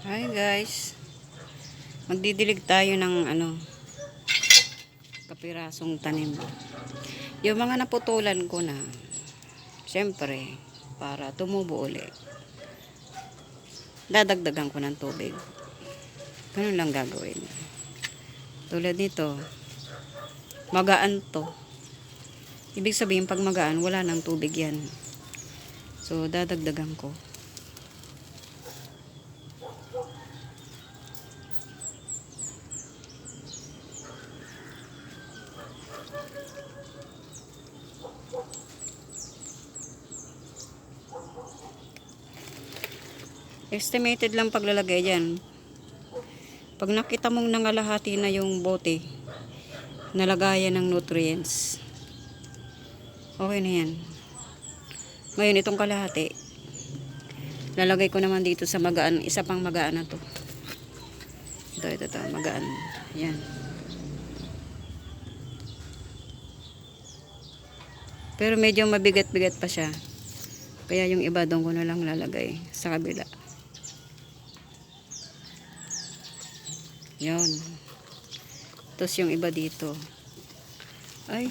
Hi guys, magdidilig tayo ng kapirasong tanim. Yung mga naputulan ko na, syempre, para tumubo uli, dadagdagan ko ng tubig. Ganun lang gagawin. Tulad nito, magaan to. Ibig sabihin, pag magaan, wala nang tubig yan. So, dadagdagan ko. Estimated lang paglalagay dyan. Pag nakita mong nangalahati na yung bote, nalagayan ng nutrients, okay na yan. Ngayon, itong kalahati, lalagay ko naman dito sa magaan, isa pang magaan na to. Ito, magaan. Yan. Pero medyo mabigat-bigat pa siya. Kaya yung iba doon ko na lang lalagay sa kabila. Yan. Tapos yung iba dito. Ay.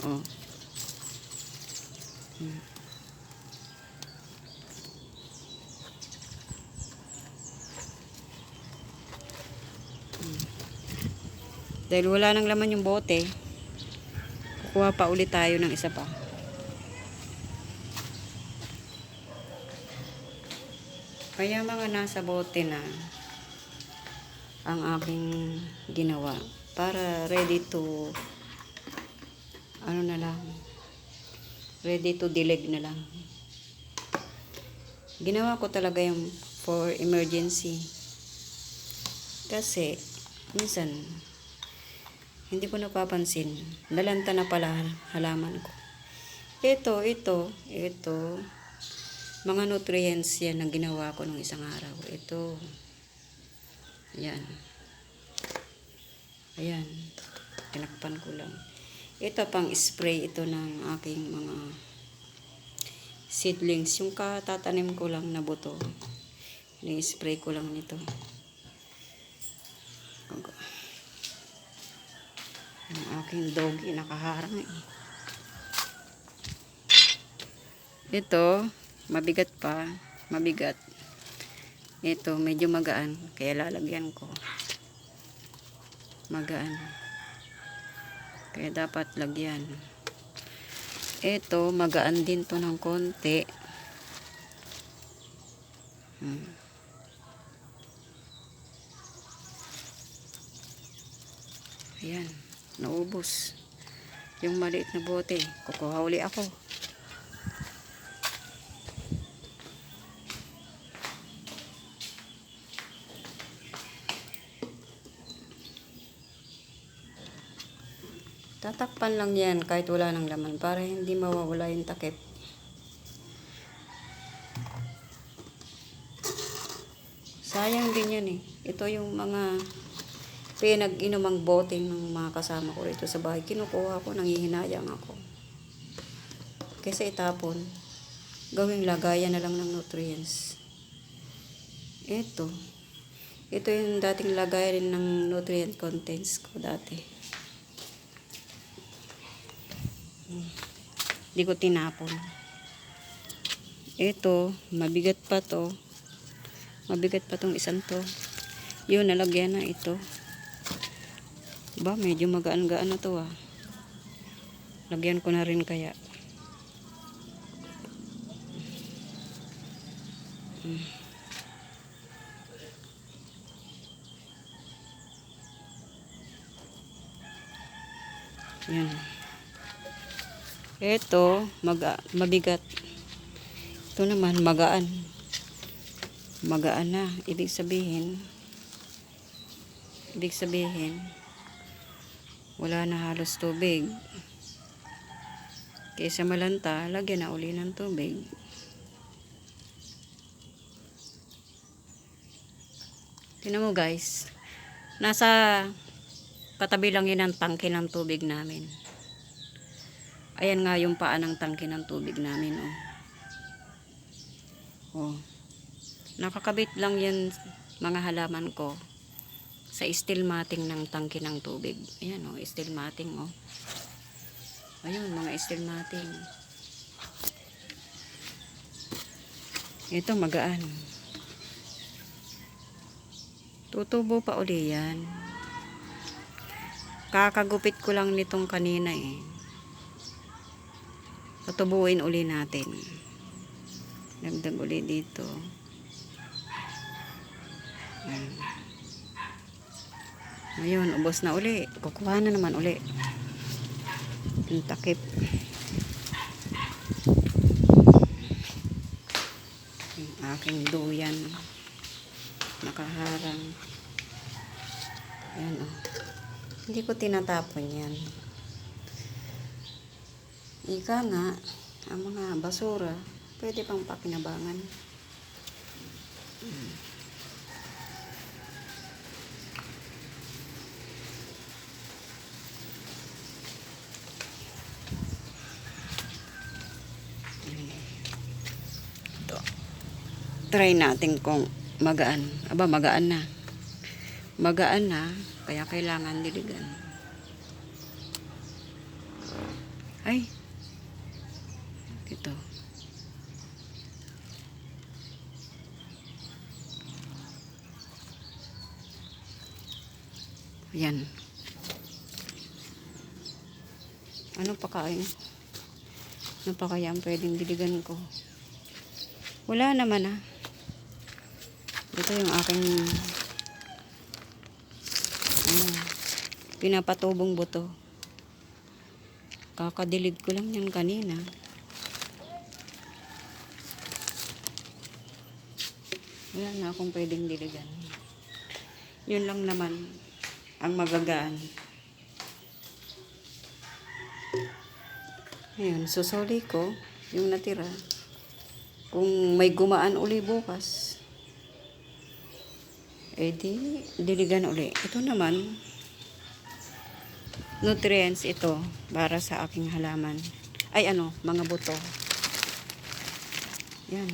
Oh. Dahil wala nang laman yung bote, kukuha pa ulit tayo ng isa pa. Kaya mga nasa bote na ang aking ginawa para ready to ready to dilig na lang. Ginawa ko talaga yung for emergency kasi minsan hindi ko napapansin, nalanta na pala halaman ko. Ito, mga nutrients yan ang ginawa ko nung isang araw. Ito, yan. Ayan, tinakpan ko lang. Ito pang spray ito ng aking mga seedlings. Yung katatanim ko lang na buto, ni-spray ko lang nito. Ang aking doggy nakaharang eh. Ito, mabigat pa. Mabigat. Ito, medyo magaan. Kaya lalagyan ko. Magaan. Kaya dapat lagyan. Ito, magaan din to ng konti. Ayan. Naubos. Yung maliit na bote. Kukuha uli ako. Tatakpan lang yan kahit wala ng laman para hindi mawawala yung takip. Sayang din yan eh. Ito yung mga pinag-inumang bote ng mga kasama ko rito sa bahay. Kinukuha ko, nangihinayang ako. Kaysa itapon, gawing lagayan na lang ng nutrients. Ito yung dating lagayan ng nutrient contents ko dati. Hindi ko tinapon. Ito, mabigat pa to. Mabigat pa tong isang to. Yun, nalagyan na ito. Ba, medyo magaan-gaan na to ah. Lagyan ko na rin kaya. Yan. Ito, mabigat. Ito naman, magaan. Magaan na. Ibig sabihin, wala na halos tubig. Kaysa malanta, lagyan na uli ng tubig. Tingnan mo guys, nasa katabi lang yun ang tangke ng tubig namin. Ayan nga yung paa ng tangke ng tubig namin. Oh. Nakakabit lang yan mga halaman ko sa steel matting ng tangke ng tubig. Ayan o, steel matting o. Ayun, mga steel matting. Ito magaan. Tutubo pa uli yan. Kakagupit ko lang nitong kanina eh. Tutubuin uli natin. Dagdag uli dito. Ayun, ubos na uli. Kukuha na naman uli. Yung takip. Yung aking duyan. Nakaharang. Ayan o. Hindi ko tinatapon yan. Ika nga, ang mga basura, pwede pang pakinabangan. Try natin kung magaan. Aba, magaan na. Magaan na, kaya kailangan diligan. Ay. Ito. Ayan. Ano pa kain? Ano pa kaya ang pwedeng diligan ko? Wala naman ah. Ito yung aking pinapatubong buto. Kakadilig ko lang yan kanina. Wala na akong pwedeng diligan. Yun lang naman ang magagaan. Ayun, susuli ko yung natira. Kung may gumaan uli bukas, di diligan uli. Ito naman, nutrients ito para sa aking halaman. Ay mga buto. Yan.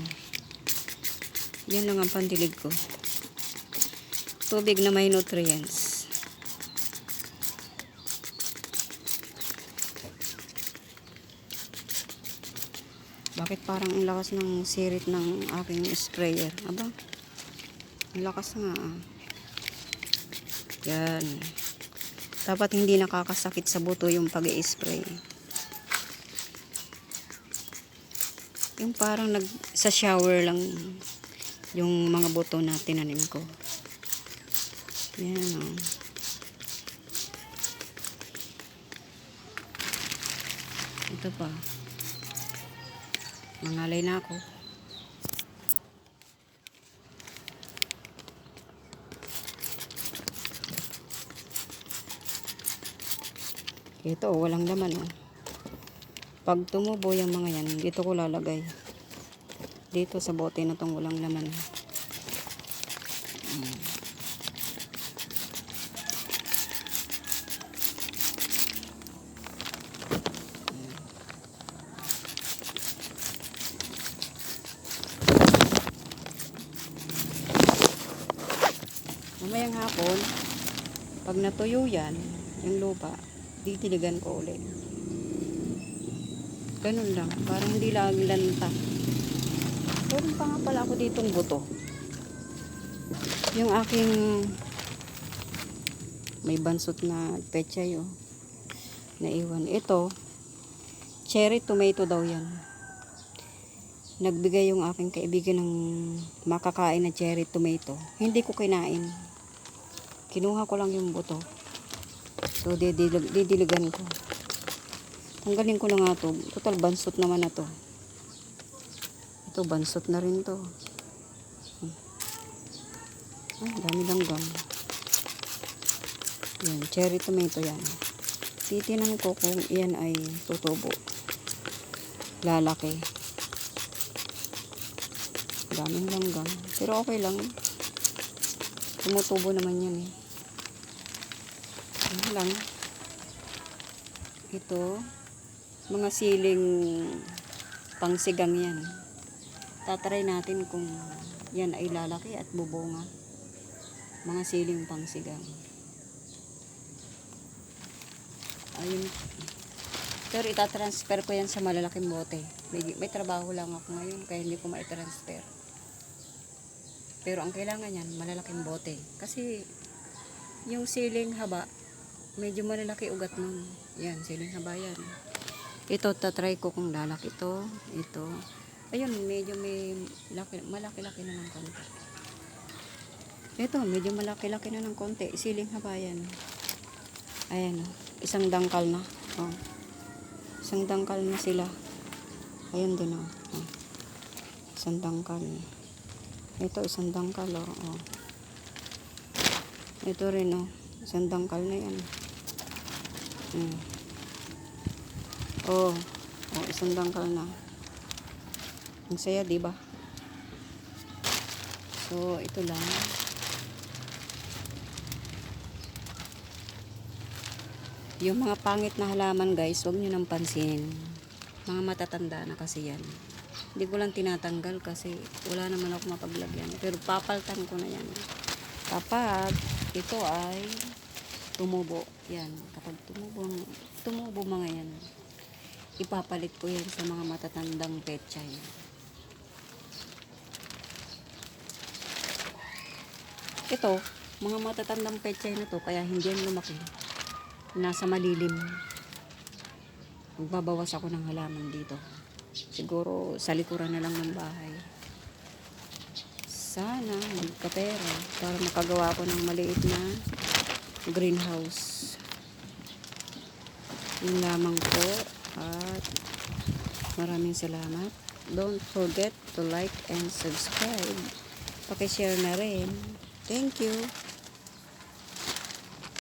Yan lang ang pandilig ko. Tubig na may nutrients. Bakit parang ang lakas ng sirit ng aking sprayer? Aba, ang lakas nga ah. Yan. Dapat hindi nakakasakit sa buto yung pag-i-spray. Yung parang sa shower lang yung mga buto na tinanim ko. Yan oh. Ito pa. Mangalay na ako. Ito, walang laman oh. Pag tumubo yung mga yan, dito ko lalagay. Dito sa bote na tong walang laman. Mamayang hapon, pag natuyo yan, yung lupa, ditiligan ko ulit. Ganun lang, parang hindi lagi lanta. Meron pa nga pala ako ditong buto. Yung aking may bansot na pechay oh, naiwan. Ito, cherry tomato daw yan. Nagbigay yung aking kaibigan ng makakain na cherry tomato. Hindi ko kinain. Kinuha ko lang yung buto. So, didiligan ko. Tanggalin ko na nga to. Total, bansot naman na to. Ito, bansot na rin to. Ay, dami langgam. Yan, cherry tomato yan. Titinan ko kung iyan ay tutubo. Lalaki. Daming langgam. Pero okay lang. Tumutubo naman yan eh. Ano lang. Ito, mga siling pangsigang yan. tatry natin kung yan ay lalaki at bubunga. Mga siling pangsigang. Ayun. Pero itatransfer ko yan sa malalaking bote. May trabaho lang ako ngayon kaya hindi ko ma-transfer. Pero ang kailangan yan, malalaking bote. Kasi yung siling haba, medyo malalaki ugat nun. Yan, siling haba yan. Ito, tatry ko kung lalaki ito. Ito. Ayun, medyo may malaki-laki na ng konti. Ito, medyo malaki-laki na ng konti. Siling haba yan. Ayan, isang dangkal na. Oh. Isang dangkal na sila. Ayan din, oh. Isang dangkal. Ito, isang dangkal, oh. Ito rin, oh. Isang dangkal na yan. Oh, isang dangkal na. Ang saya, diba? So, ito lang. Yung mga pangit na halaman, guys, huwag nyo nang pansinin. Mga matatanda na kasi yan. Hindi ko lang tinatanggal kasi wala naman ako mapaglagyan. Pero papaltan ko na yan. Kapag ito ay tumubo. Yan. Kapag tumubo mga yan, ipapalit ko yan sa mga matatandang pechay. Ito, mga matatandang pechay na to, kaya hindi yan lumaki. Nasa malilim. Magbabawas ako ng halaman dito. Siguro sa likuran na lang ng bahay. Sana magkapera para makagawa ko ng maliit na greenhouse. Yun lamang po. At maraming salamat. Don't forget to like and subscribe. Pakishare na rin. Thank you.